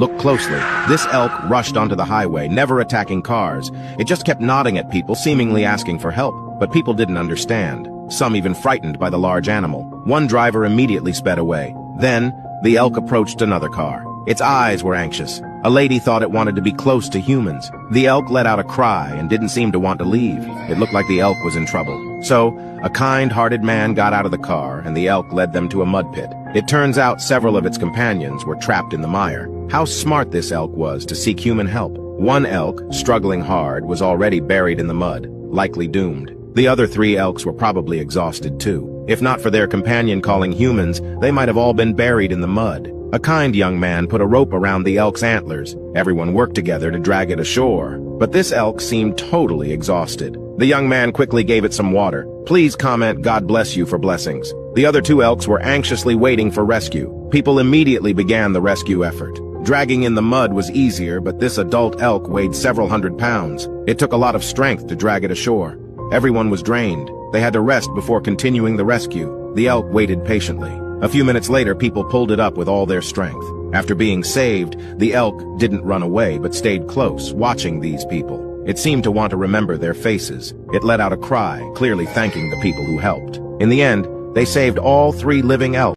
Look closely. This elk rushed onto the highway, never attacking cars. It just kept nodding at people, seemingly asking for help. But people didn't understand, some even frightened by the large animal. One driver immediately sped away. Then, the elk approached another car. Its eyes were anxious. A lady thought it wanted to be close to humans. The elk let out a cry and didn't seem to want to leave. It looked like the elk was in trouble. So, a kind-hearted man got out of the car, and the elk led them to a mud pit. It turns out several of its companions were trapped in the mire. How smart this elk was to seek human help. One elk, struggling hard, was already buried in the mud, likely doomed. The other 3 elks were probably exhausted too. If not for their companion calling humans, they might have all been buried in the mud. A kind young man put a rope around the elk's antlers. Everyone worked together to drag it ashore. But this elk seemed totally exhausted. The young man quickly gave it some water. Please comment "God bless you" for blessings. The other 2 elks were anxiously waiting for rescue. People immediately began the rescue effort. Dragging in the mud was easier, but this adult elk weighed several hundred pounds. It took a lot of strength to drag it ashore. Everyone was drained. They had to rest before continuing the rescue. The elk waited patiently. A few minutes later, people pulled it up with all their strength. After being saved, the elk didn't run away but stayed close, watching these people. It seemed to want to remember their faces. It let out a cry, clearly thanking the people who helped. In the end, they saved all 3 living elk.